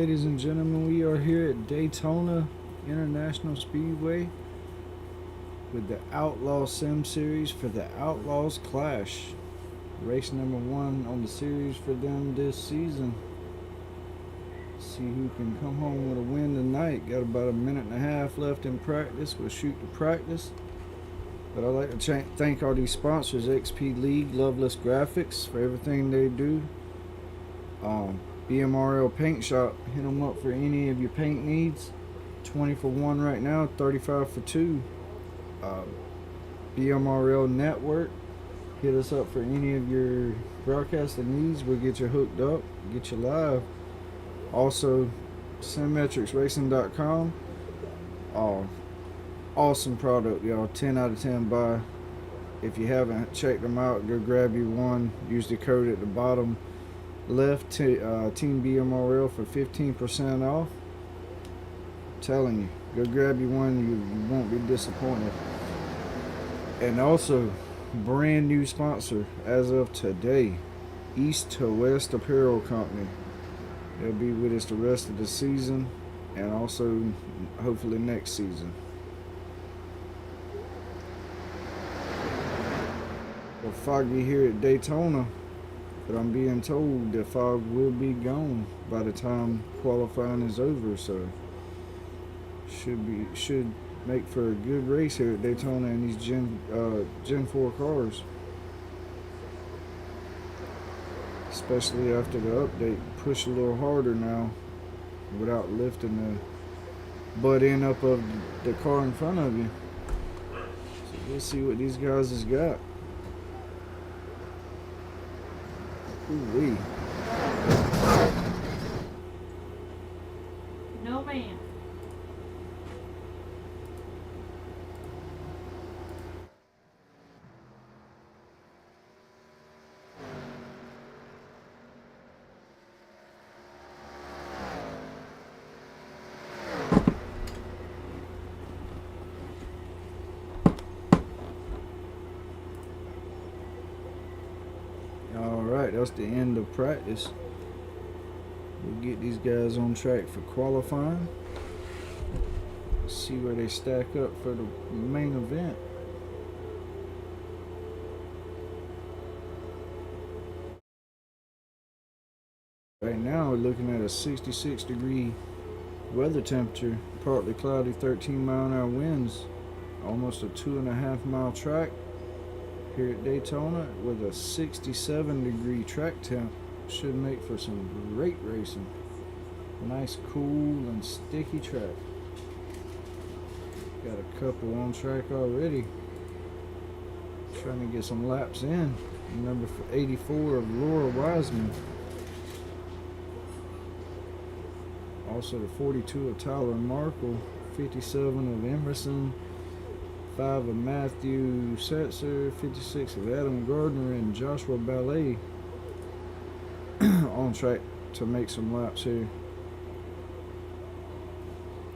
ladies and gentlemen, we are here at Daytona International Speedway with the Outlaw Sim Series for the Outlaws Clash. Race number 1 on the series for them this season. See who can come home with a win tonight. Got about a minute and a half left in practice. We'll shoot to practice. But I'd like to thank all these sponsors, XP League, Loveless Graphics, for everything they do. BMRL Paint Shop, hit them up for any of your paint needs. 20 for 1 right now, 35 for 2. BMRL Network, hit us up for any of your broadcasting needs. We'll get you hooked up, get you live. Also, SymmetricsRacing.com. Awesome product, y'all. 10 out of 10 buy. If you haven't checked them out, go grab you one. Use the code at the bottom left, Team BMRL, for 15% off. I'm telling you, go grab you one. You won't be disappointed. And also, brand new sponsor as of today, East to West Apparel Company. They'll be with us the rest of the season and also hopefully next season. Well, foggy here at Daytona, but I'm being told the fog will be gone by the time qualifying is over, so should make for a good race here at Daytona in these Gen 4 cars. Especially after the update, push a little harder now without lifting the butt end up of the car in front of you. So we'll see what these guys has got. Ooh-wee. No, ma'am. Alright, that's the end of practice. We'll get these guys on track for qualifying. See where they stack up for the main event. Right now we're looking at a 66-degree weather temperature, partly cloudy, 13-mile-an-hour winds, almost a 2.5-mile track here at Daytona with a 67-degree track temp. Should make for some great racing. Nice, cool, and sticky track. Got a couple on track already. Trying to get some laps in. Number 84 of Laura Wiseman. Also the 42 of Tyler Markle. 57 of Emerson. 5 of Matthew Setzer. 56 of Adam Gardner and Joshua Ballet. On track to make some laps here.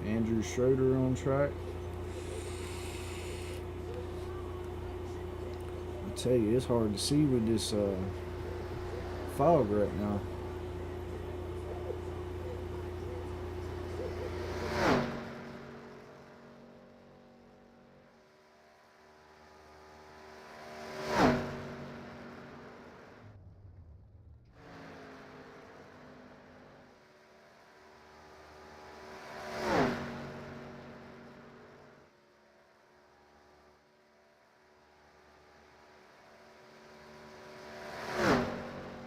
Andrew Schroeder on track. I tell you, it's hard to see with this fog right now.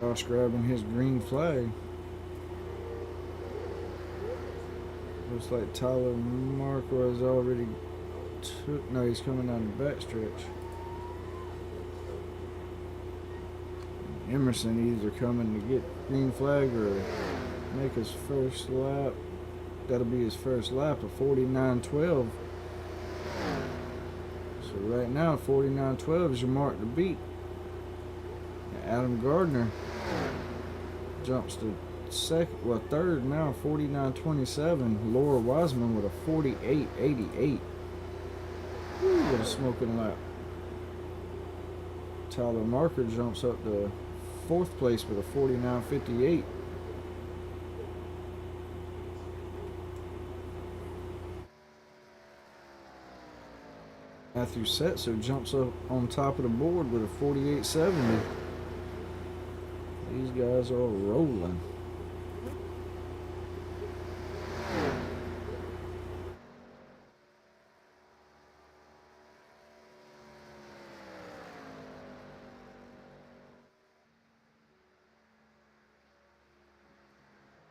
Josh grabbing his green flag. Looks like Tyler Marco has already took. No, he's coming down the backstretch. Emerson either coming to get green flag or make his first lap. That'll be his first lap of 49.12. So right now, 49.12 is your mark to beat. Adam Gardner jumps to third now, 49.27. Laura Wiseman with a 48.88. What a smoking lap. Tyler Marker jumps up to 4th place with a 49.58. Matthew Setzer jumps up on top of the board with a 48.70. These guys are rolling.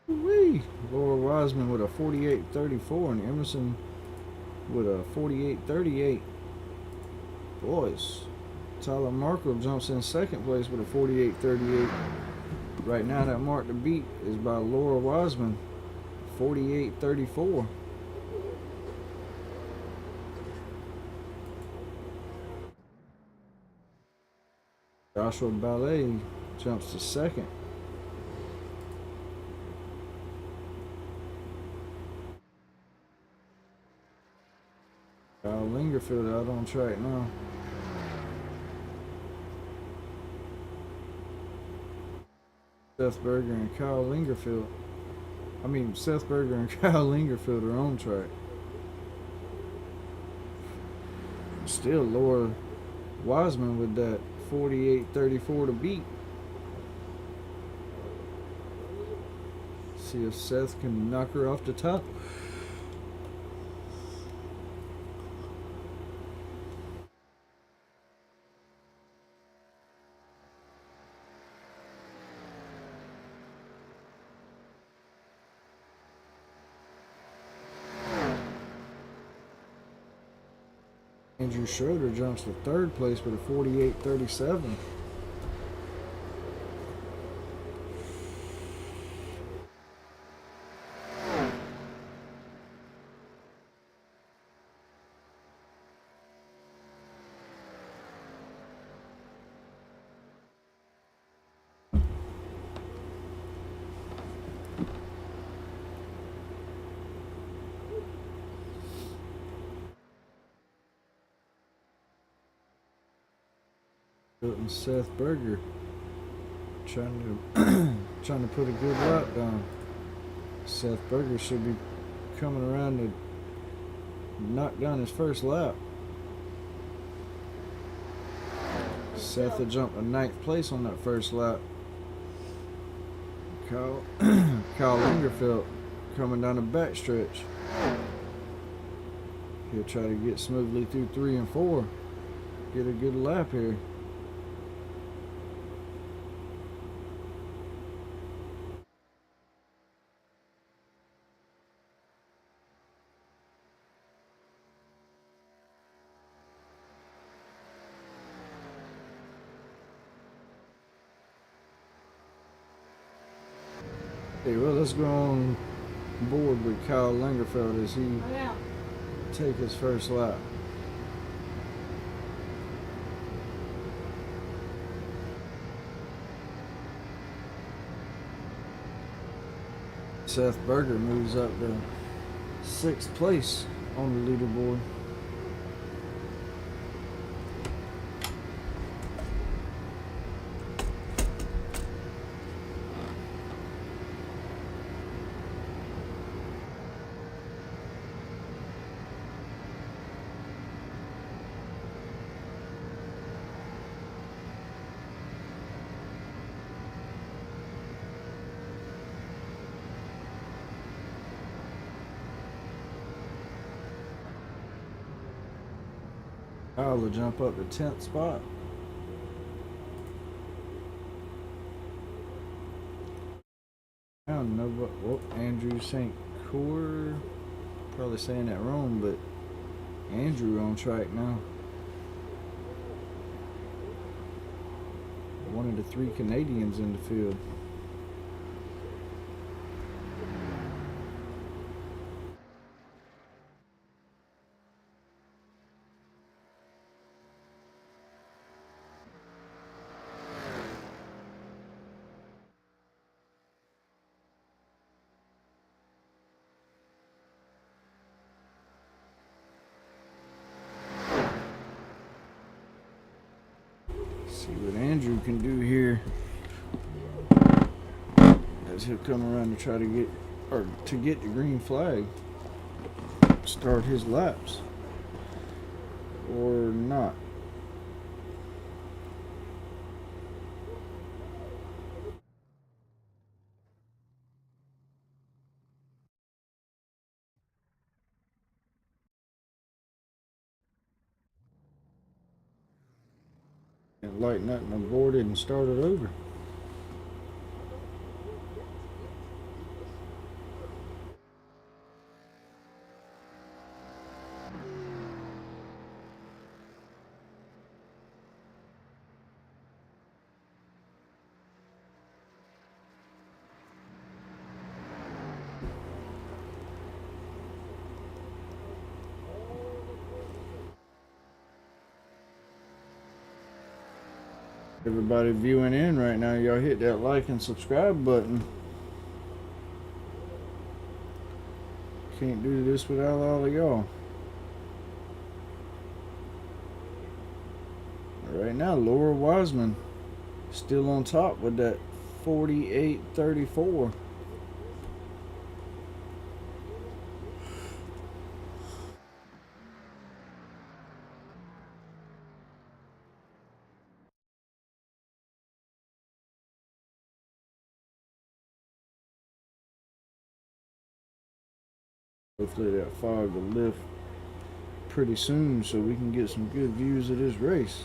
Wee! Laura Wiseman with a 48.34 and Emerson with a 48.38. Boys, Tyler Markle jumps in second place with a 48.38. Right now, that mark to beat is by Laura Wiseman, 48.34. Joshua Ballet jumps to second. Kyle Lingerfield out on track now. Seth Berger and Kyle Lingerfield. Seth Berger and Kyle Lingerfield are on track. Still Laura Wiseman with that 48.34 to beat. See if Seth can knock her off the top. Andrew Schroeder jumps to third place with a 48.37. And Seth Berger trying to put a good lap down. Seth Berger should be coming around to knock down his first lap. Seth had jumped to ninth place on that first lap. Kyle Lingerfield coming down the backstretch. He'll try to get smoothly through 3 and 4. Get a good lap here. Hey, well, let's go on board with Kyle Lingerfield as he take his first lap. Seth Berger moves up to 6th place on the leaderboard. Kyle will jump up to 10th spot. I don't know, but Andrew St. Coeur, probably saying that wrong, but Andrew on track now. One of the 3 Canadians in the field. See what Andrew can do here as he'll come around to try to get the green flag, start his laps. or not. And lighten up and aborted and started over. Everybody viewing in right now, y'all hit that like and subscribe button. Can't do this without all of y'all. Right now, Laura Wiseman still on top with that 48.34. Hopefully that fog will lift pretty soon so we can get some good views of this race.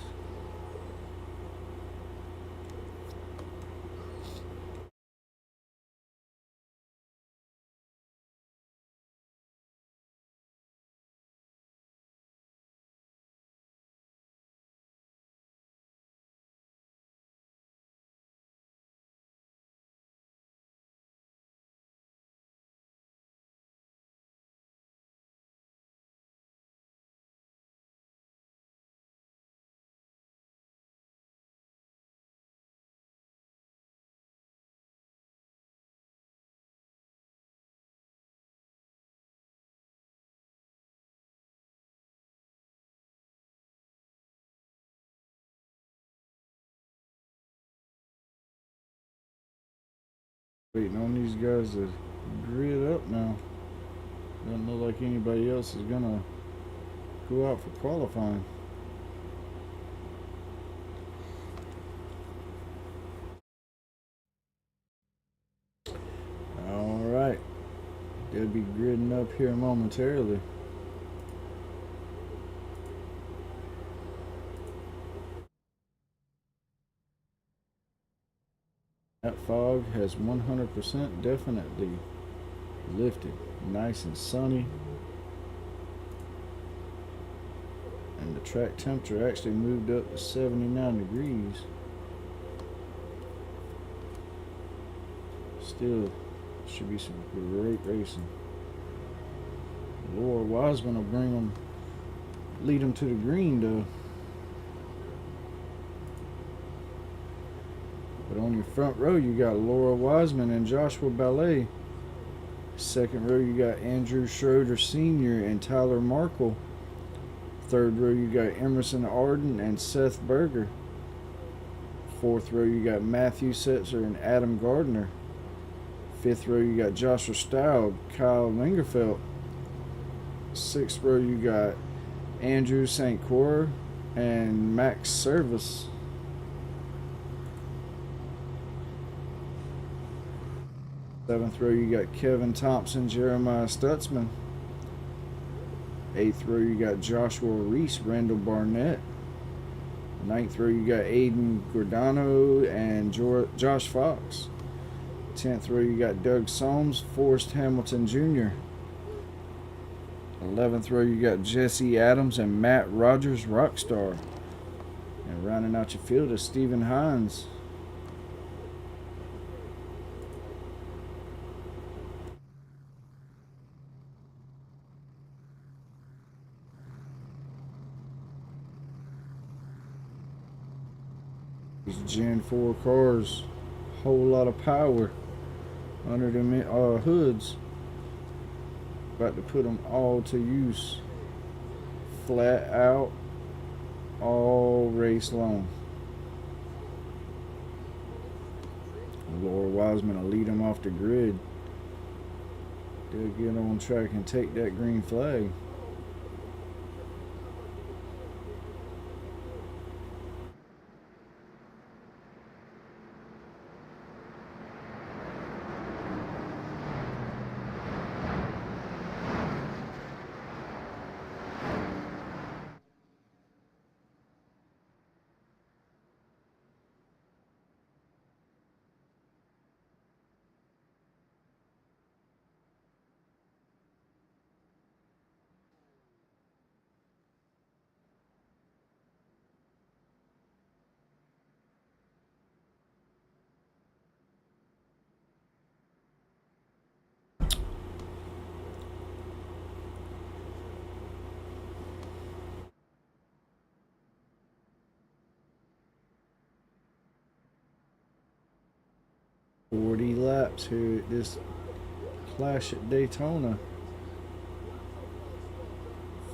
Waiting on these guys to grid up now. Doesn't look like anybody else is gonna go out for qualifying. Alright, they'll be gridding up here momentarily. That fog has 100% definitely lifted. Nice and sunny. And the track temperature actually moved up to 79 degrees. Still should be some great racing. Laura Wiseman will lead them to the green though. But on your front row, you got Laura Wiseman and Joshua Ballet. Second row, you got Andrew Schroeder Sr. and Tyler Markle. Third row, you got Emerson Arden and Seth Berger. Fourth row, you got Matthew Setzer and Adam Gardner. Fifth row, you got Joshua Staub, Kyle Lingerfeld. Sixth row, you got Andrew St. Cor and Max Service. Seventh row, you got Kevin Thompson, Jeremiah Stutzman. Eighth row, you got Joshua Reese, Randall Barnett. Ninth row, you got Aiden Giordano and Josh Fox. 10th row, you got Doug Soames, Forrest Hamilton Jr. 11th row, you got Jesse Adams and Matt Rogers, Rockstar. And rounding out your field is Stephen Hines. These Gen 4 cars, whole lot of power under them hoods. About to put them all to use. Flat out, all race long. Laura Wiseman will lead them off the grid. They'll get on track and take that green flag. 40 laps here at this Clash at Daytona.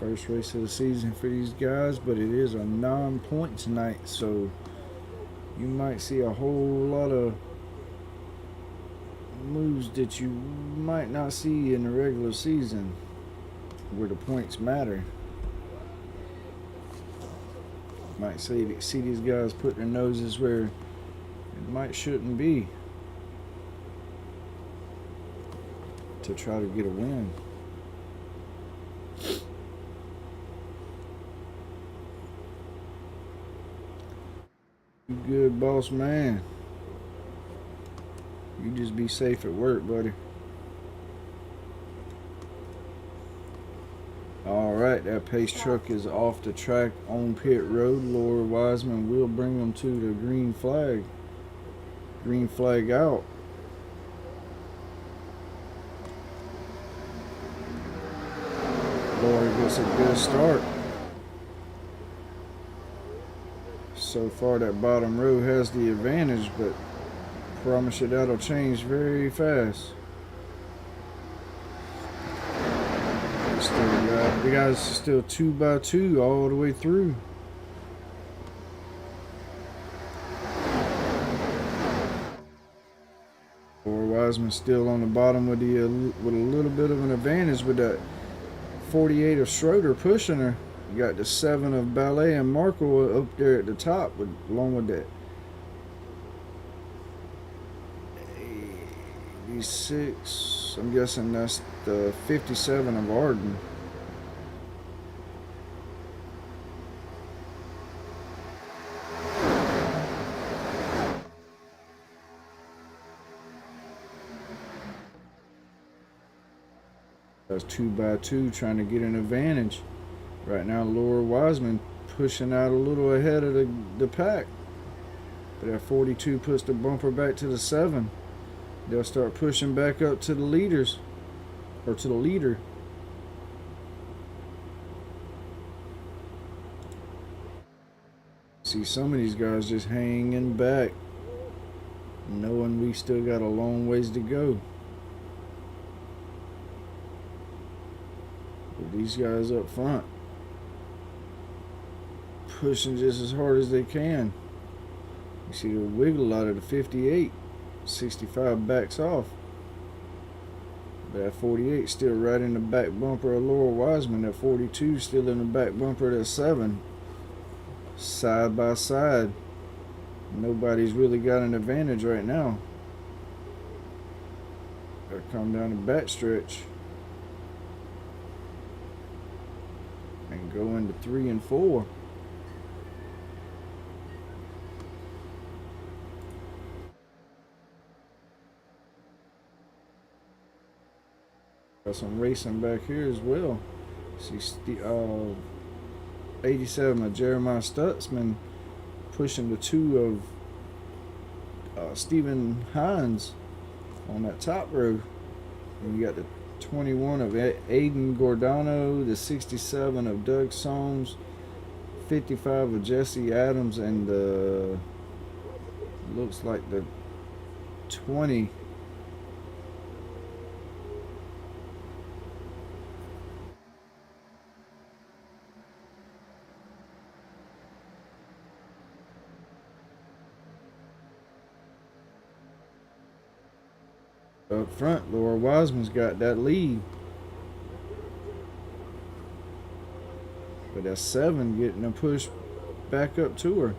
First race of the season for these guys, but it is a non-points night, so you might see a whole lot of moves that you might not see in the regular season where the points matter. Might see these guys put their noses where it might shouldn't be to try to get a win. You good, boss man. You just be safe at work, buddy. Alright, that pace truck is off the track on pit road. Laura Wiseman will bring them to the green flag. Green flag out. Laura gets a good start. So far that bottom row has the advantage, but I promise you that'll change very fast. The guys still 2 by 2 all the way through. Laura Wiseman still on the bottom with a little bit of an advantage with that 48 of Schroeder pushing her. You got the 7 of Ballet and Markle up there at the top, along with that 86. I'm guessing that's the 57 of Arden. That's 2 by 2 trying to get an advantage. Right now, Laura Wiseman pushing out a little ahead of the pack. But that 42 puts the bumper back to the 7. They'll start pushing back up to the leaders, or to the leader. See some of these guys just hanging back, knowing we still got a long ways to go. But these guys up front pushing just as hard as they can. You see the wiggle out of the 58. 65 backs off. That 48 still right in the back bumper of Laura Wiseman. That 42 still in the back bumper of that 7. Side by side. Nobody's really got an advantage right now. Gotta come down the back stretch and go into 3 and 4. Got some racing back here as well. See 87 of Jeremiah Stutzman pushing the 2 of Stephen Hines on that top row. And you got the 21 of Aiden Gordano, the 67 of Doug Soames, 55 of Jesse Adams, and the looks like the 20 up front. Laura Wiseman's got that lead, but that 7 getting a push back up to her.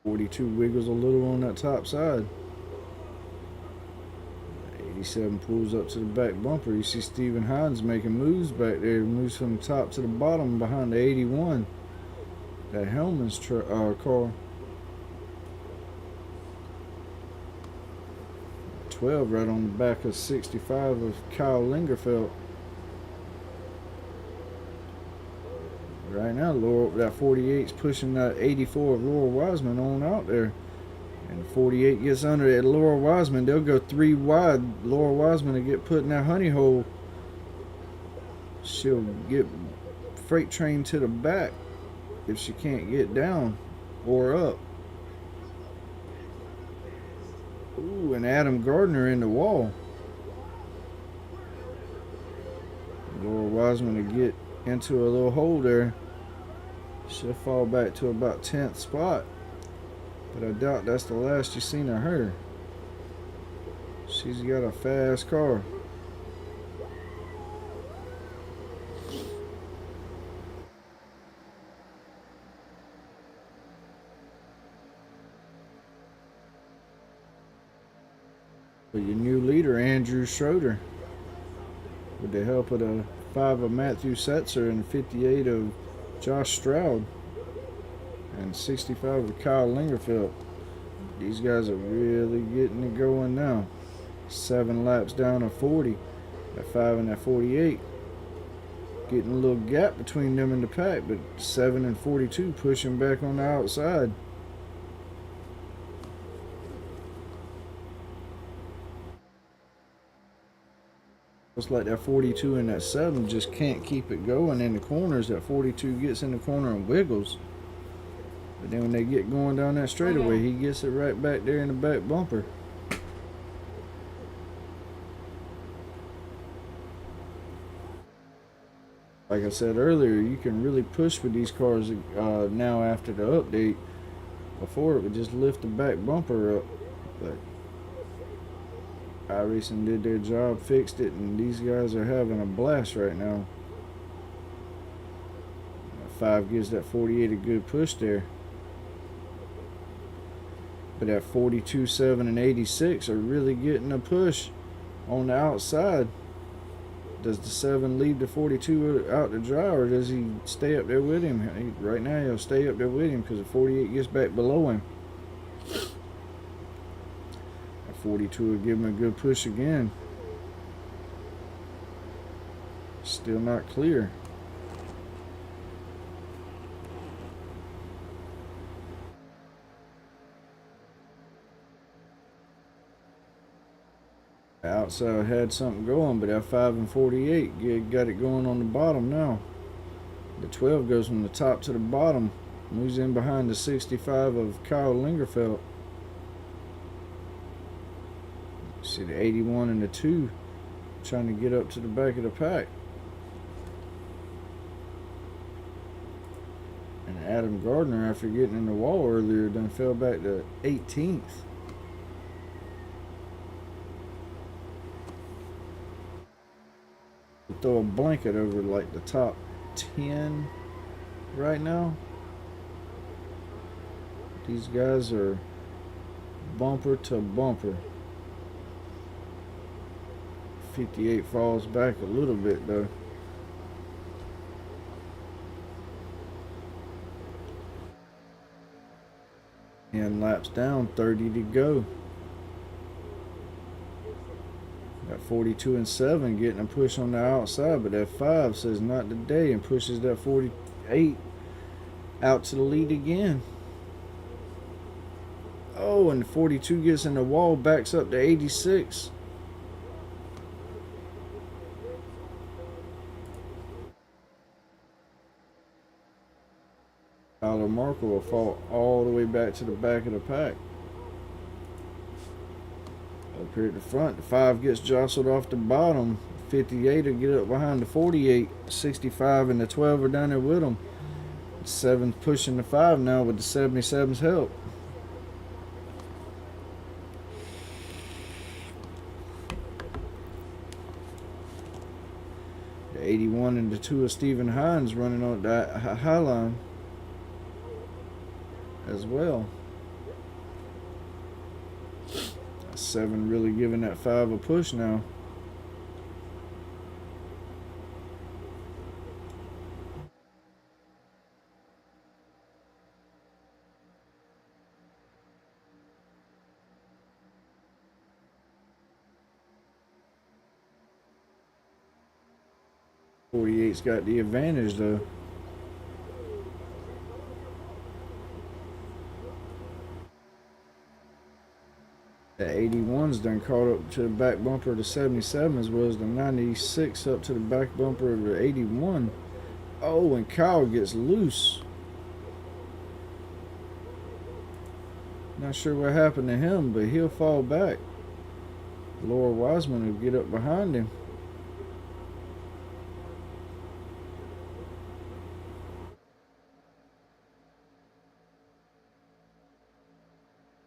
.42 wiggles a little on that top side. 87 pulls up to the back bumper. You see Stephen Hines making moves back there. Moves from the top to the bottom behind the 81. That Hellman's car. 12 right on the back of 65 of Kyle Lingerfeld. Right now, that 48's pushing that 84 of Laura Wiseman on out there. And 48 gets under that Laura Wiseman. They'll go 3 wide. Laura Wiseman will get put in that honey hole. She'll get freight train to the back if she can't get down or up. Ooh, and Adam Gardner in the wall. Laura Wiseman to get into a little hole there. She'll fall back to about 10th spot. But I doubt that's the last you've seen of her. She's got a fast car. But your new leader, Andrew Schroeder, with the help of the 5 of Matthew Setzer and 58 of Josh Stroud and 65 of Kyle Lingerfeld. These guys are really getting it going now. 7 laps down to 40. That 5 and that 48. Getting a little gap between them and the pack, but 7 and 42 pushing back on the outside. Looks like that 42 and that 7 just can't keep it going in the corners. That 42 gets in the corner and wiggles. But then when they get going down that straightaway, he gets it right back there in the back bumper. Like I said earlier, you can really push with these cars now after the update. Before it would just lift the back bumper up. But iRacing did their job, fixed it, and these guys are having a blast right now. 5 gives that 48 a good push there. But that 42, 7, and 86 are really getting a push on the outside. Does the 7 leave the 42 out to dry, or does he stay up there with him? Right now he'll stay up there with him because the 48 gets back below him. 42 will give him a good push again. Still not clear. The outside had something going, but that 5 and 48 got it going on the bottom now. The 12 goes from the top to the bottom. Moves in behind the 65 of Kyle Lingerfeld. See the 81 and the 2 trying to get up to the back of the pack. And Adam Gardner, after getting in the wall earlier, then fell back to 18th. Throw a blanket over like the top 10 right now. These guys are bumper to bumper. 58 falls back a little bit though. And laps down, 30 to go. Got 42 and 7 getting a push on the outside, but that 5 says not today and pushes that 48 out to the lead again. Oh, and the 42 gets in the wall, backs up to 86. Tyler Markle will fall all the way back to the back of the pack. Up here at the front, the 5 gets jostled off the bottom. 58 will get up behind the 48. 65 and the 12 are down there with them. The 7's pushing the 5 now with the 77's help. The 81 and the 2 of Stephen Hines running on that high line as well. 7 really giving that 5 a push now. .48's got the advantage though. The 81's done caught up to the back bumper of the 77 as well as the 96 up to the back bumper of the 81. Oh, and Kyle gets loose. Not sure what happened to him, but he'll fall back. Laura Wiseman will get up behind him.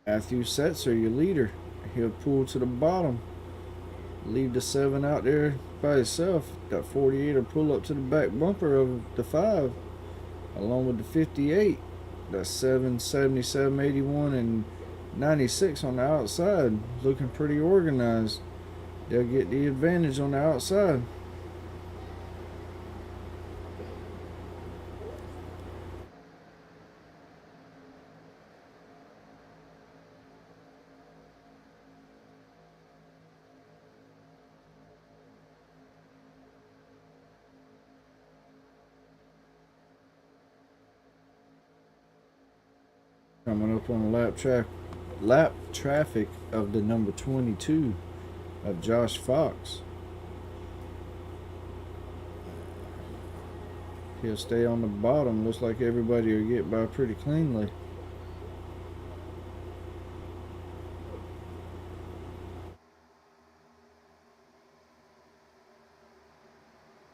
Matthew Setzer, your leader. He'll pull to the bottom. Leave the 7 out there by itself. Got 48 or pull up to the back bumper of the 5, along with the 58. That's 7, 77, 81, and 96 on the outside. Looking pretty organized. They'll get the advantage on the outside. Coming up on the lap traffic of the number 22 of Josh Fox. He'll stay on the bottom. Looks like everybody will get by pretty cleanly.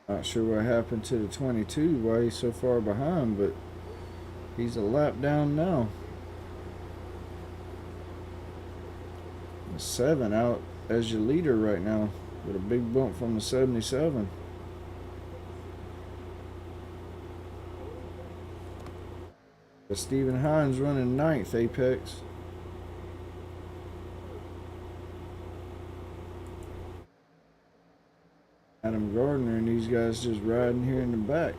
Not sure what happened to the 22, why he's so far behind, but he's a lap down now. 7 out as your leader right now with a big bump from the 77. But Stephen Hines running 9th apex. Adam Gardner and these guys just riding here in the back.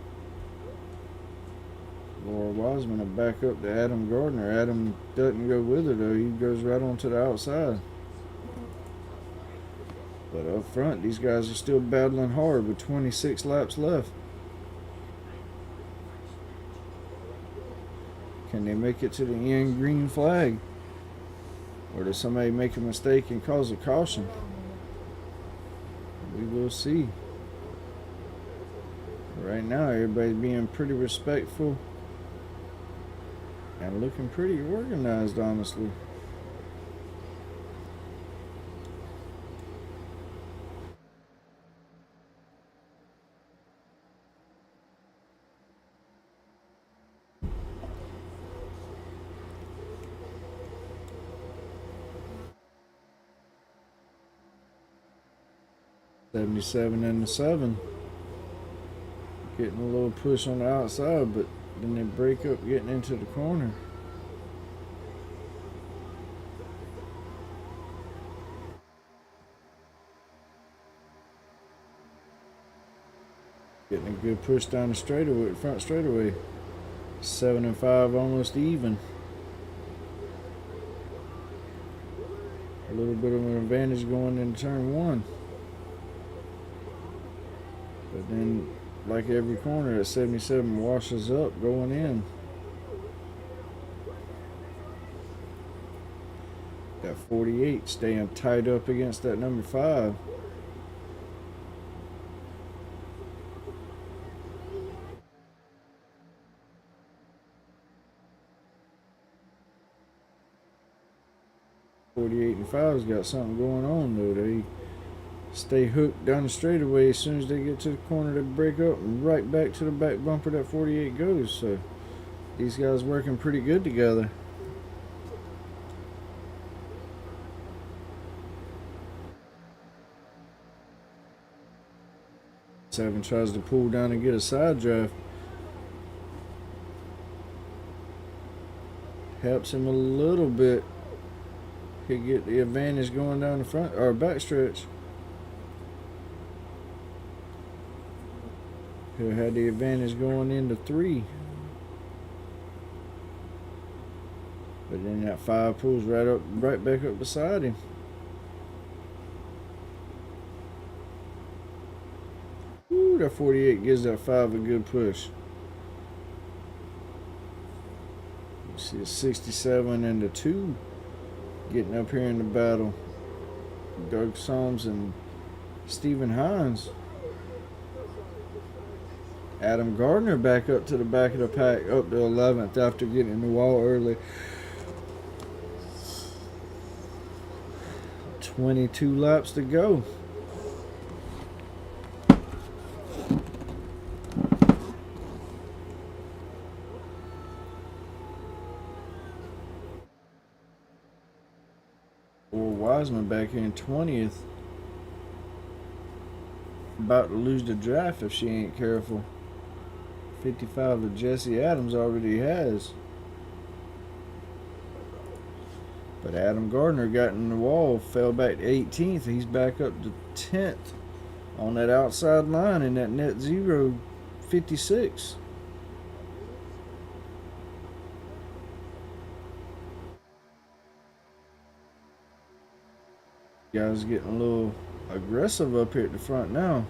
Laura Wiseman will back up to Adam Gardner. Adam doesn't go with her though, he goes right on to the outside. But up front, these guys are still battling hard with 26 laps left. Can they make it to the end green flag? Or does somebody make a mistake and cause a caution? We will see. Right now, everybody's being pretty respectful and looking pretty organized, honestly. '77 and the 7. Getting a little push on the outside, but then they break up getting into the corner. Getting a good push down the straightaway, front straightaway. 7 and 5 almost even. A little bit of an advantage going into turn 1. But then, like every corner, that 77 washes up going in. Got 48 staying tied up against that number 5. '48 and 5's got something going on though. They stay hooked down the straightaway. As soon as they get to the corner, they break up and right back to the back bumper that 48 goes. So these guys working pretty good together. Seven tries to pull down and get a side draft. Helps him a little bit. He'll get the advantage going down the front or back stretch. He'll have the advantage going into 3. But then that 5 pulls right back up beside him. Ooh, that 48 gives that 5 a good push. You see a 67 and the 2 getting up here in the battle. Doug Soms and Stephen Hines. Adam Gardner back up to the back of the pack, up to 11th after getting in the wall early. 22 laps to go. Wiseman back here in 20th. About to lose the draft if she ain't careful. 55 that Jesse Adams already has. But Adam Gardner got in the wall, fell back to 18th. He's back up to 10th on that outside line in that net zero 56. Guys getting a little aggressive up here at the front now.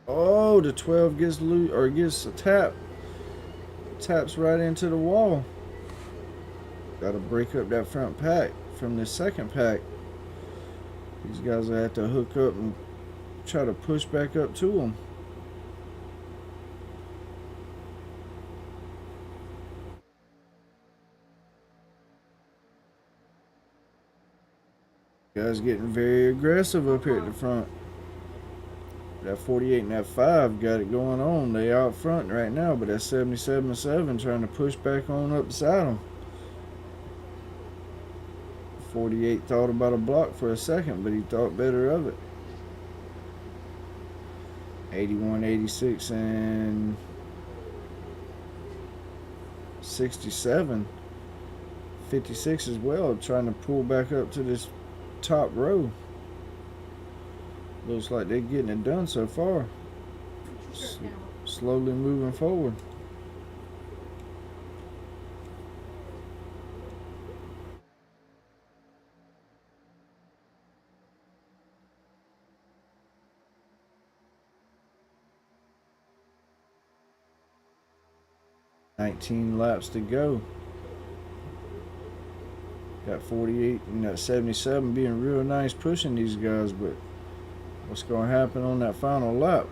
Oh, the 12 gets loose or gets a tap. Taps right into the wall. Got to break up that front pack from the second pack. These guys will have to hook up and try to push back up to them. Guys getting very aggressive up here at the front. That 48 and that 5 got it going on. They out front right now, but that 77-7 trying to push back on up beside them. 48 thought about a block for a second, but he thought better of it. 81, 86, and 67. 56 as well, trying to pull back up to this top row. Looks like they're getting it done so far. Slowly moving forward. $19 laps to go. Got 48 and that 77 being real nice pushing these guys, but what's going to happen on that final lap?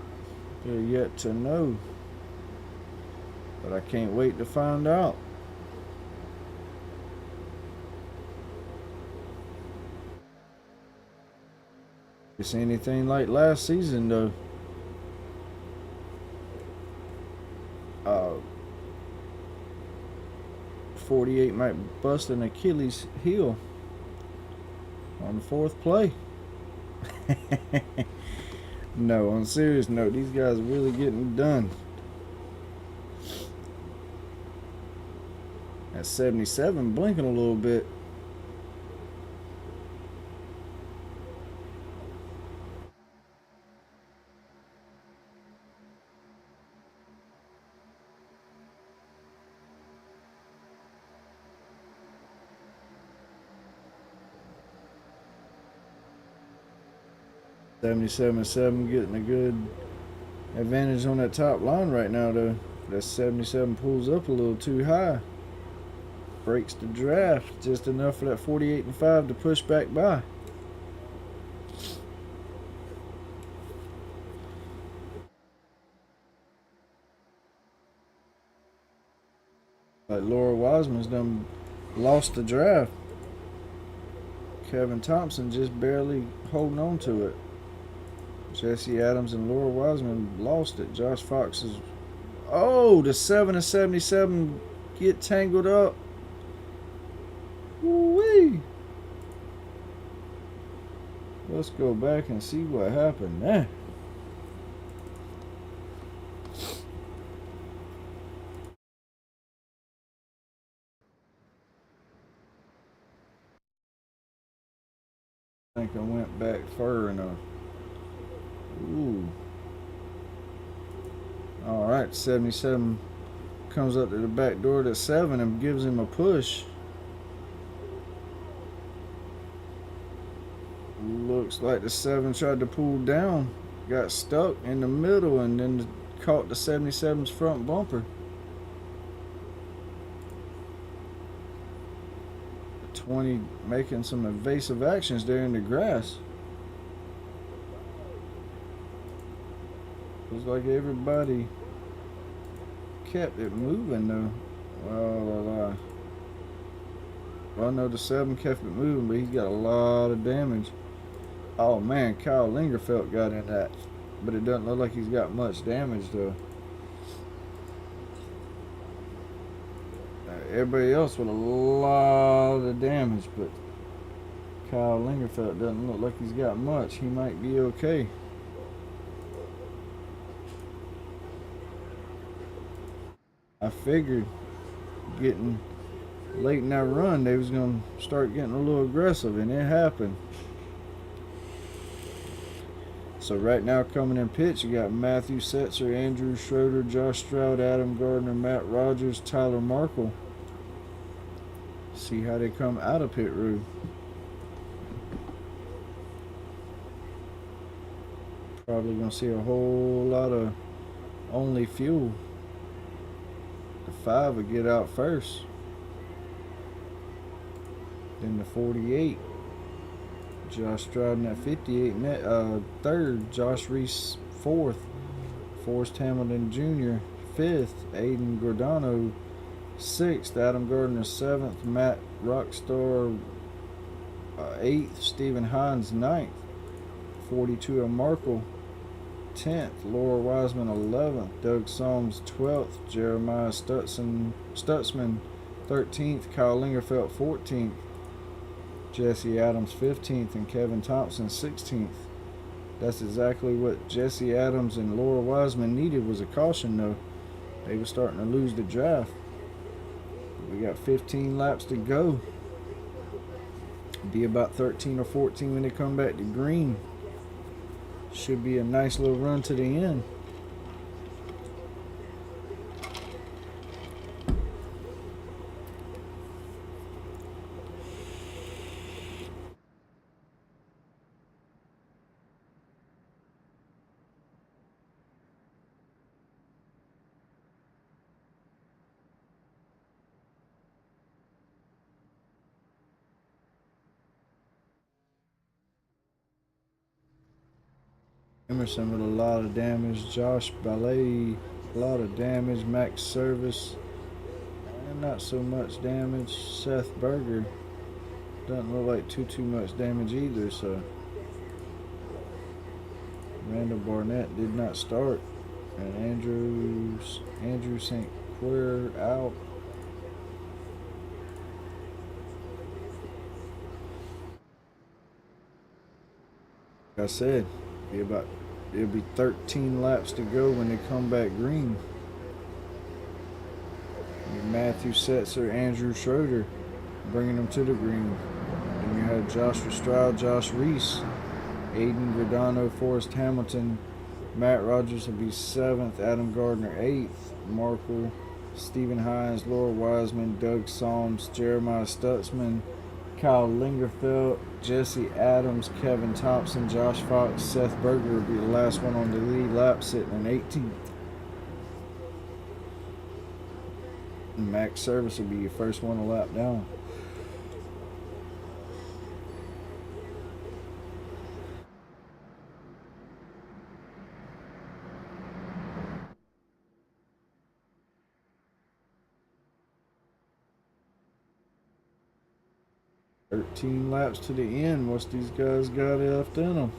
They're yet to know. But I can't wait to find out. It's anything like last season though. 48 might bust an Achilles heel on the fourth play. No, on a serious note, these guys are really getting done. That 77 blinking a little bit. $77.7 getting a good advantage on that top line right now though. That 77 pulls up a little too high. Breaks the draft just enough for that 48 and 5 to push back by. Like Laura Wiseman's done lost the draft. Kevin Thompson just barely holding on to it. Jesse Adams and Laura Wiseman lost it. Josh Fox is... Oh, the 7 and 77 get tangled up. Woo-wee. Let's go back and see what happened there. I think I went back far enough. Ooh. Alright, 77 comes up to the back door to 7 and gives him a push. Looks like the 7 tried to pull down, got stuck in the middle, and then caught the 77's front bumper. 20 making some evasive actions there in the grass. like everybody kept it moving though. Well, no, the 7 kept it moving, but he's got a lot of damage. Oh man, Kyle Lingerfeld got in that, but it doesn't look like he's got much damage though. Everybody else with a lot of damage, but Kyle Lingerfeld doesn't look like he's got much. He might be okay. I figured getting late in that run they was going to start getting a little aggressive, and it happened. So right now coming in pits, you got Matthew Setzer, Andrew Schroeder, Josh Stroud, Adam Gardner, Matt Rogers, Tyler Markle. See how they come out of pit road. Probably going to see a whole lot of only fuel. The 5 will get out first. Then the 48. Josh Stroud in that 58. Third, Josh Reese fourth. Forrest Hamilton Jr. fifth. Aiden Gordano sixth. Adam Gardner seventh. Matt Rockstar eighth. Stephen Hines ninth. 42 Markle 10th. Laura Wiseman 11th. Doug Solms 12th. Jeremiah Stutzman 13th. Kyle Lingerfeld 14th. Jesse Adams 15th and Kevin Thompson 16th. That's exactly what Jesse Adams and Laura Wiseman needed, was a caution though. They were starting to lose the draft. We got 15 laps to go. Be about 13 or 14 when they come back to green. Should be a nice little run to the end. Emerson with a lot of damage. Josh Ballet, a lot of damage. Max Service, and not so much damage. Seth Berger doesn't look like too much damage either. So Randall Barnett did not start, and Andrew St. Clair out. Like I said, it'll be 13 laps to go when they come back green. Matthew Setzer, Andrew Schroeder bringing them to the green. And you had Joshua Stroud, Josh Reese, Aiden Gordano, Forrest Hamilton, Matt Rogers will be 7th, Adam Gardner 8th, Markle, Stephen Hines, Laura Wiseman, Doug Solms, Jeremiah Stutzman, Kyle Lingerfeld, Jesse Adams, Kevin Thompson, Josh Fox, Seth Berger will be the last one on the lead lap, sitting in 18th. And Max Service will be your first one a lap down. $13 laps to the end. What's these guys got left in them?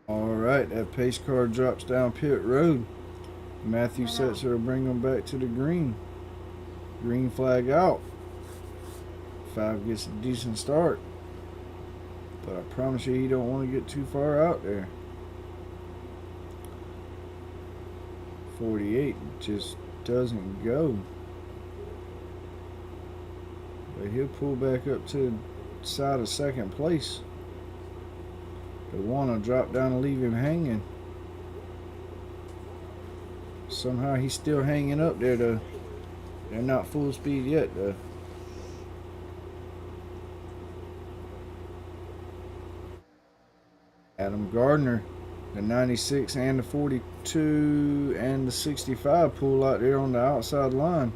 Alright, that pace car drops down pit road. Matthew Setzer will bring them back to the green. Green flag out. 5 gets a decent start. But I promise you, he don't want to get too far out there. 48 just doesn't go. But he'll pull back up to the side of second place. The one will drop down and leave him hanging. Somehow he's still hanging up there though. They're not full speed yet though. Adam Gardner, the 96 and the 42 and the 65 pull out there on the outside line.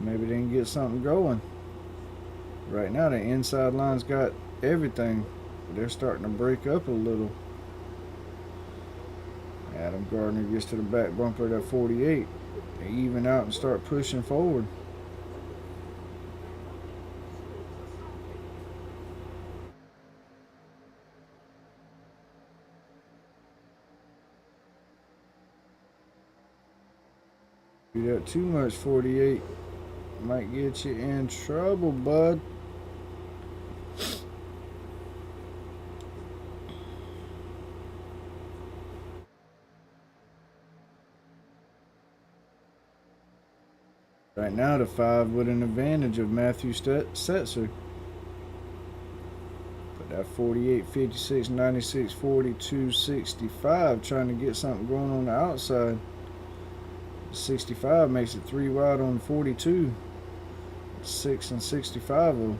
Maybe they can get something going. Right now the inside line's got everything. They're starting to break up a little. Adam Gardner gets to the back bumper of that 48. They even out and start pushing forward. Do that too much, 48 might get you in trouble, bud. Right now, the 5 with an advantage of Matthew Setzer. But that 48, 56, 96, 42, 65 trying to get something going on the outside. 65 makes it 3 wide on 42. 6 and 65 will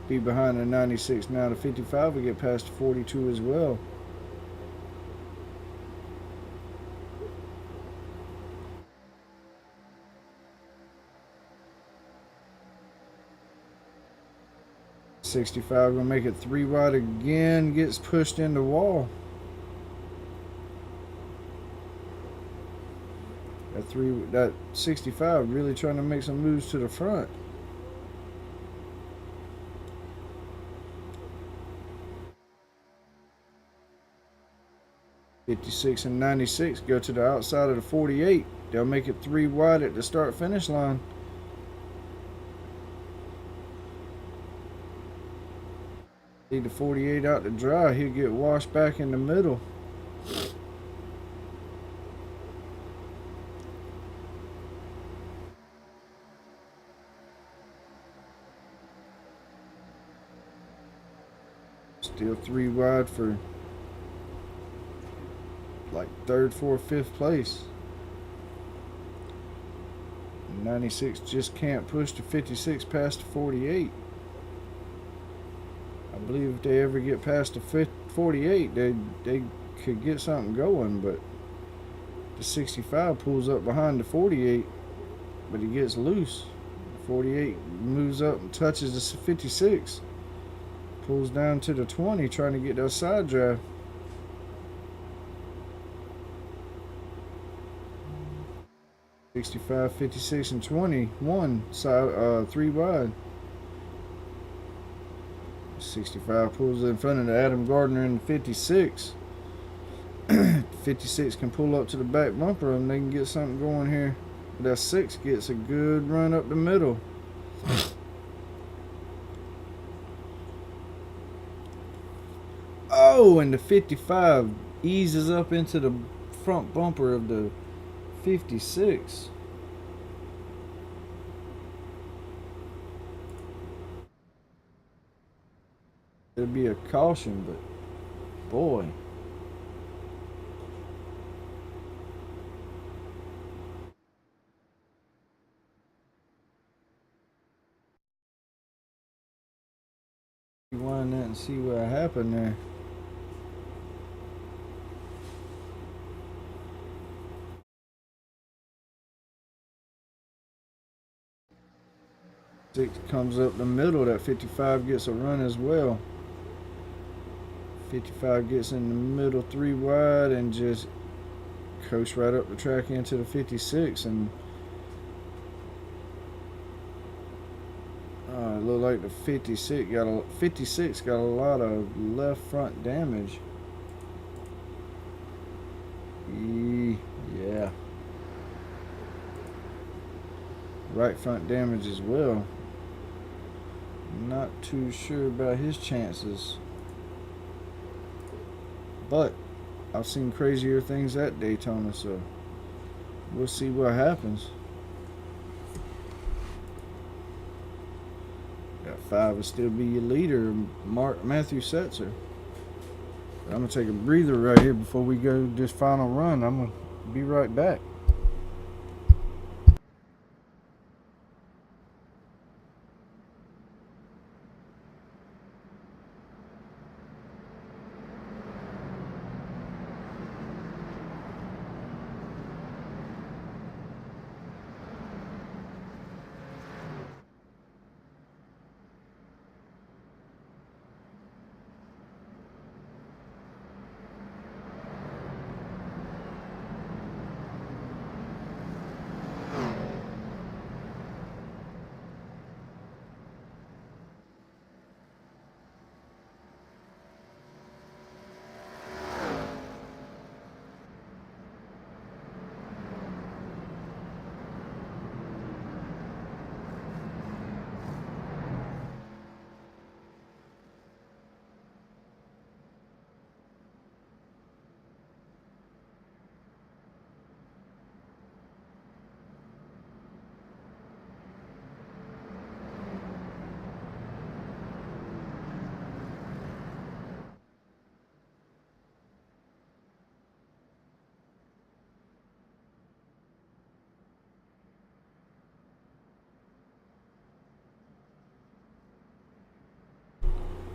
be behind the 96. Now the 55 will get past the 42 as well. '65 gonna make it 3 wide again. Gets pushed in the wall. That 65 really trying to make some moves to the front. '56 and 96 go to the outside of the 48. They'll make it 3 wide at the start finish line. Lead the 48 out to dry. He'll get washed back in the middle. Still 3 wide for like 3rd, 4th, 5th place. 96 just can't push the 56 past the 48. I believe if they ever get past the 48, they could get something going, but the 65 pulls up behind the 48, but he gets loose. 48 moves up and touches the 56. Pulls down to the 20, trying to get that side drive. '65, 56, and 21 side, 3 wide. 65 pulls in front of the Adam Gardner in the 56. 56 can pull up to the back bumper and they can get something going here. That 6 gets a good run up the middle. Oh, and the 55 eases up into the front bumper of the 56. It'll be a caution, but boy. Rewind that and see what happened there. Six comes up the middle. That 55 gets a run as well. 55 gets in the middle, 3 wide, and just coast right up the track into the 56. And it looked like the 56 got a lot of left front damage. Yeah. Right front damage as well. Not too sure about his chances. But I've seen crazier things at Daytona, so we'll see what happens. Got 5 will still be your leader, Matthew Setzer. I'm gonna take a breather right here before we go this final run. I'm gonna be right back.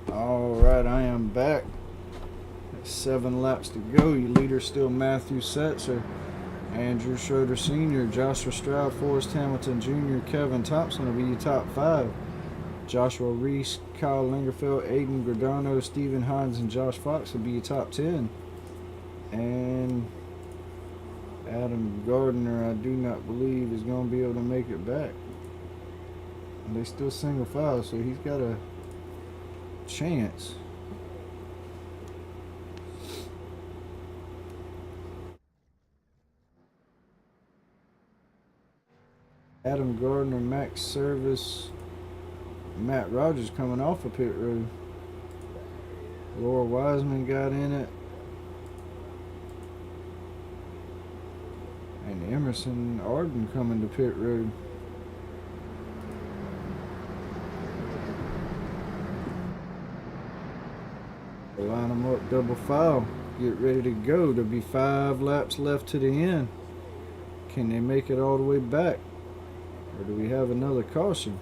Alright, I am back. 7 laps to go. Your leader still Matthew Setzer, Andrew Schroeder Sr., Joshua Stroud, Forrest Hamilton Jr., Kevin Thompson will be your top 5. Joshua Reese, Kyle Lingerfeld, Aiden Gordano, Stephen Hines, and Josh Fox will be your top 10. And Adam Gardner, I do not believe, is going to be able to make it back. They still single file, so he's got a chance. Adam Gardner, Max Service, Matt Rogers coming off of pit road. Laura Wiseman got in it. And Emerson Arden coming to pit road. Line them up double file. Get ready to go. There'll be 5 laps left to the end. Can they make it all the way back? Or do we have another caution?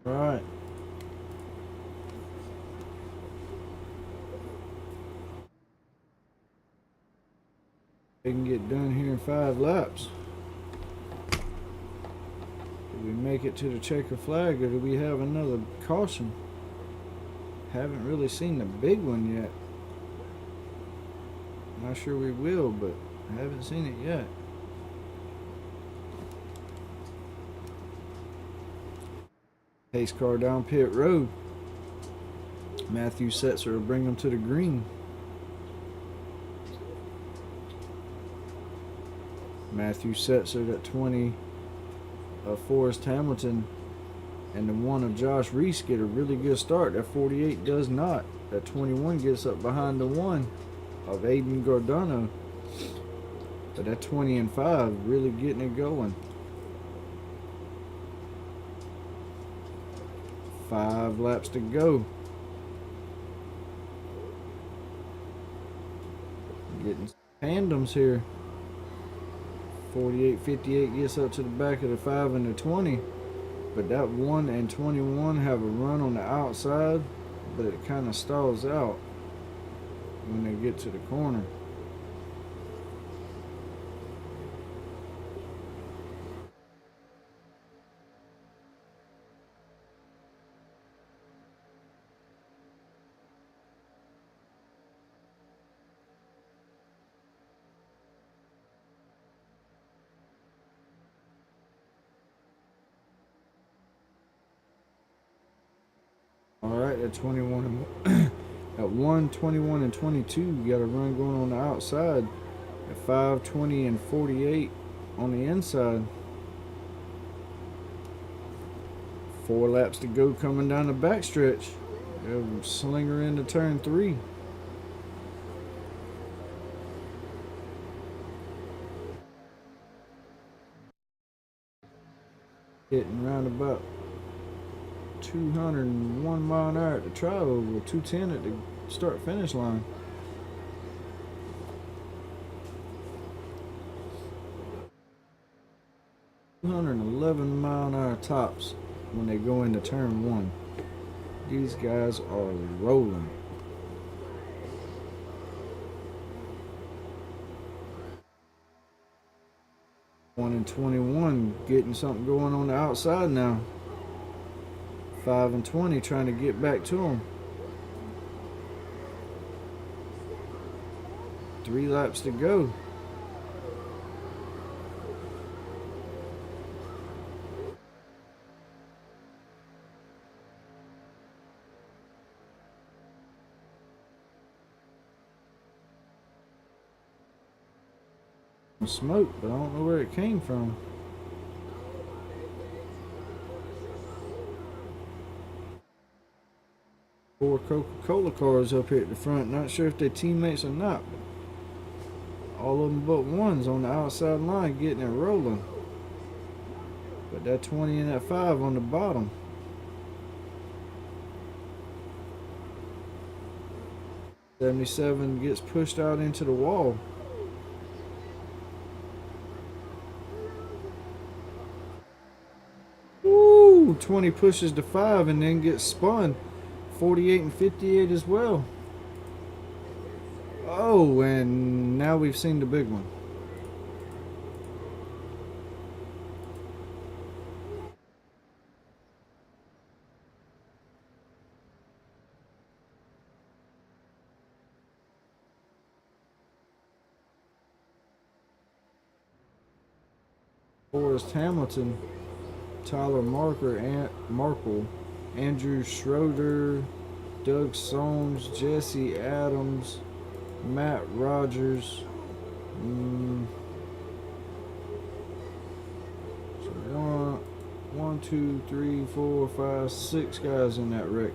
Right. They can get done here in 5 laps. Did we make it to the checker flag, or do we have another caution? Haven't really seen the big one yet. Not sure we will, but I haven't seen it yet. Pace car down pit road. Matthew Setzer will bring them to the green. Matthew Setzer at 20 of Forrest Hamilton and the 1 of Josh Reese get a really good start. That 48 does not. That 21 gets up behind the 1 of Aiden Gordano. But that 20 and 5 really getting it going. 5 laps to go. Getting tandems here. 48-58 gets up to the back of the 5 and the 20. But that 1 and 21 have a run on the outside, but it kind of stalls out when they get to the corner. Alright, at 21 at 1, 21, and 22, you got a run going on the outside. At 5, 20, and 48 on the inside. 4 laps to go coming down the backstretch. They'll slinger into turn 3. Hitting round about 201 mile an hour at the tri-oval, 210 at the start finish line. $211 mile an hour tops when they go into turn 1. These guys are rolling. One and 21 getting something going on the outside now. 5 and 20 trying to get back to them. 3 laps to go. Smoke, but I don't know where it came from. Four Coca-Cola cars up here at the front. Not sure if they're teammates or not, but all of them but one's on the outside line getting it rolling. But that 20 and that 5 on the bottom. '77 gets pushed out into the wall. Woo! 20 pushes the 5 and then gets spun. 48 and 58 as well. Oh, and now we've seen the big one. Forrest Hamilton, Tyler Markle, Andrew Schroeder, Doug Soames, Jesse Adams, Matt Rogers. So one, 2, 3, 4, 5, 6 guys in that wreck.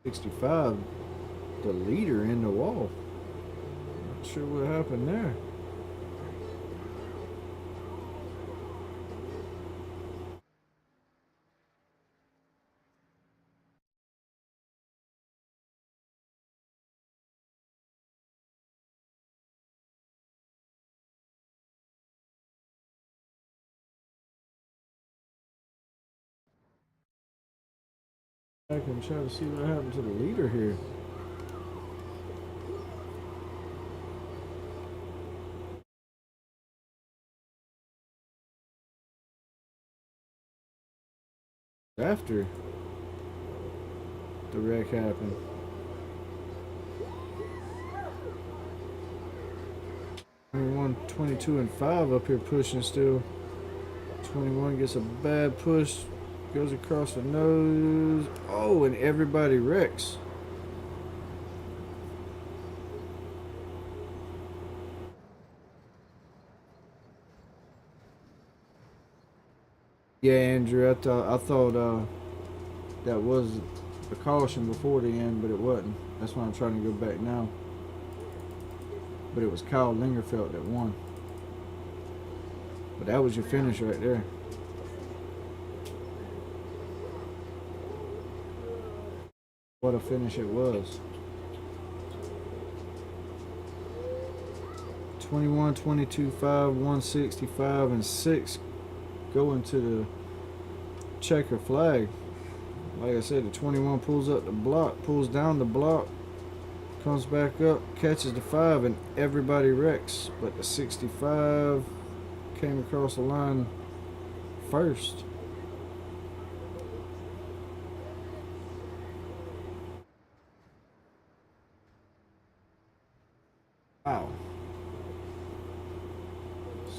'65, the leader in the wall. Not sure what happened there. I can try to see what happened to the leader here. After the wreck happened. 21, 22, and 5 up here pushing still. 21 gets a bad push, goes across the nose. Oh, and everybody wrecks. Yeah, Andrew, I thought that was a caution before the end, but it wasn't. That's why I'm trying to go back now. But it was Kyle Lingerfeld that won. But that was your finish right there. What a finish it was. 21, 22, 5, 165, and 6 going to the checker flag. Like I said, the 21 pulls up the block, pulls down the block, comes back up, catches the 5, and everybody wrecks. But the 65 came across the line first. Wow.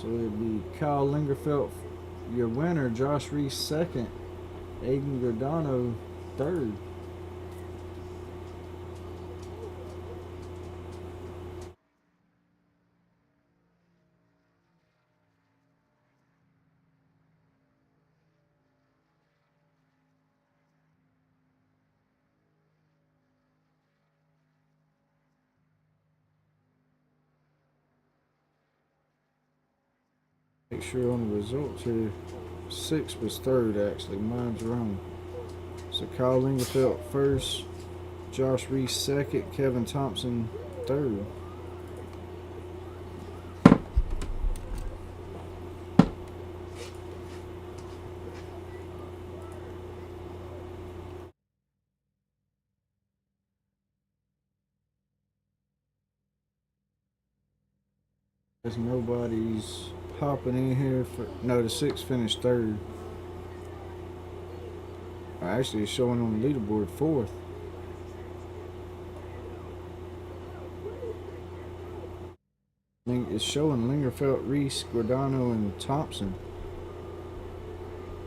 So it'd be Kyle Lingerfeld, your winner, Josh Reese second, Aiden Giordano third. Make sure on the results here, 6 was third actually, mine's wrong. So Kyle Lingerfeld first, Josh Reese second, Kevin Thompson third. There's nobody's hopping in here for. No, the 6 finished third. Actually, it's showing on the leaderboard fourth. It's showing Lingerfeld, Reese, Giordano, and Thompson.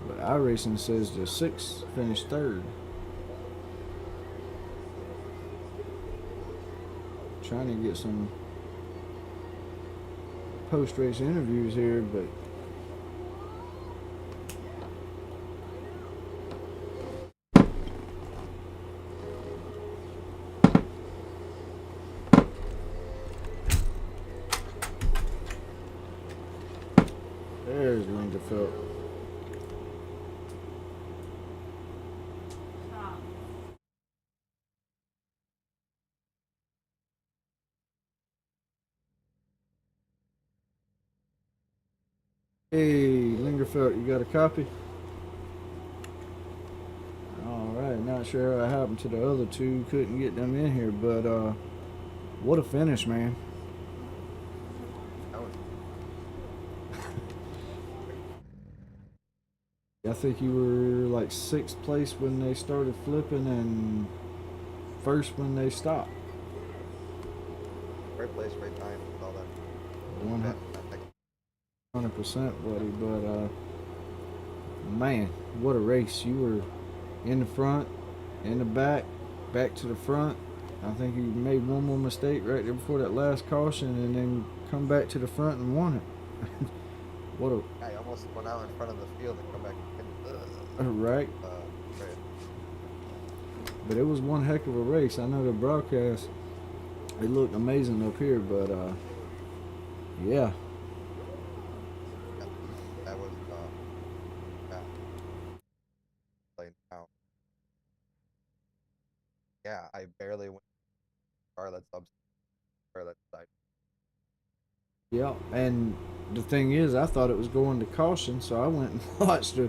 But iRacing says the 6 finished third. Trying to get some post-race interviews here, but there's Lingerfeld. Hey, Lingerfeld, you got a copy? Alright, not sure what happened to the other two. Couldn't get them in here, but what a finish, man. I think you were like 6th place when they started flipping and first when they stopped. Right place, right time, all that. 100%, buddy. But man, what a race! You were in the front, in the back, back to the front. I think you made one more mistake right there before that last caution, and then come back to the front and won it. What a I almost went out in front of the field and come back right. and right. But it was one heck of a race. I know the broadcast, it looked amazing up here, but yeah. That was playing out. Yeah, I barely went car that's up car that's side. Yeah, and the thing is, I thought it was going to caution, so I went and watched a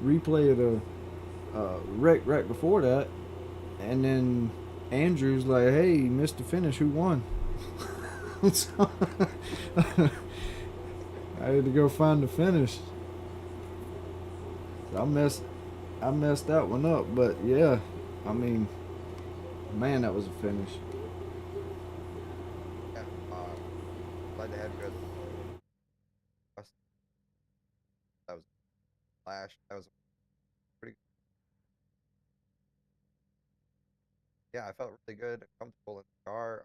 replay of the wreck right before that, and then Andrew's like, "Hey, you missed the finish. Who won?" So I had to go find the finish. So I messed that one up, but yeah, I mean, man, that was a finish. Yeah, glad to have you guys. That was flash. That was pretty. Yeah, I felt really good, comfortable in the car.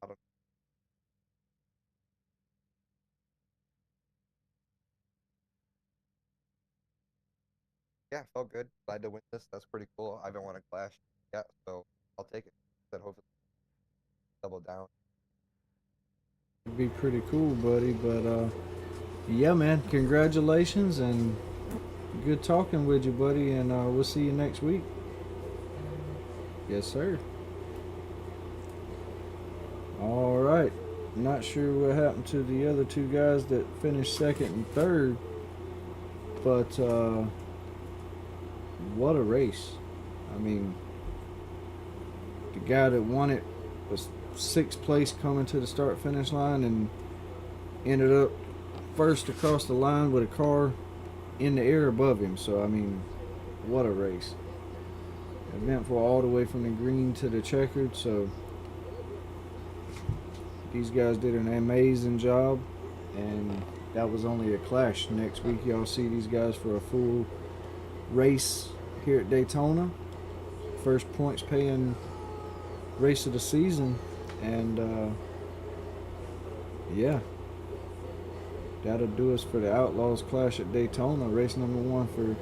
I don't, Yeah, felt good. Glad to win this. That's pretty cool. I haven't won a clash yet, so I'll take it. Then hopefully double down. It'd be pretty cool, buddy. But yeah, man, congratulations and good talking with you, buddy. And we'll see you next week. Yes, sir. All right. Not sure what happened to the other two guys that finished second and third, but what a race. I mean, the guy that won it was sixth place coming to the start finish line and ended up first across the line with a car in the air above him. So, I mean, what a race. Eventful all the way from the green to the checkered. So, these guys did an amazing job, and that was only a clash. Next week, y'all see these guys for a full race here at Daytona. First points paying race of the season, and yeah, that'll do us for the Outlaws Clash at Daytona, race number 1 for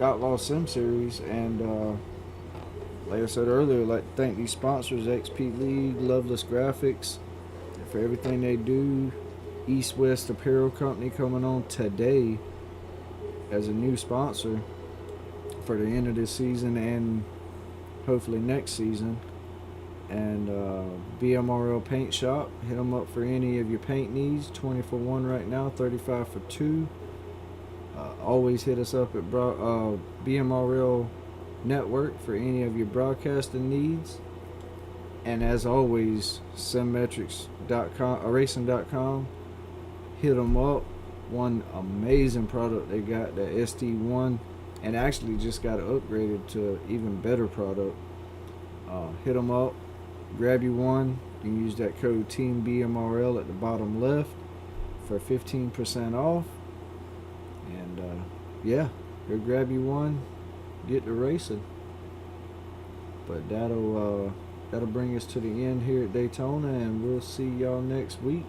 Outlaw Sim Series. And like I said earlier, I'd like to thank these sponsors, XP League, Loveless Graphics, for everything they do. East West Apparel Company coming on today as a new sponsor for the end of this season and hopefully next season. And BMRL Paint Shop, hit them up for any of your paint needs. 20 for 1 right now, 35 for 2. Always hit us up at BMRL Network for any of your broadcasting needs. And as always, simmetrics.com, racing.com, hit them up. One amazing product they got, the SD1, and actually just got it upgraded to even better product. Hit them up, grab you one. You can use that code TEAMBMRL at the bottom left for 15% off. And yeah, go grab you one, get to racing. But that'll bring us to the end here at Daytona, and we'll see y'all next week.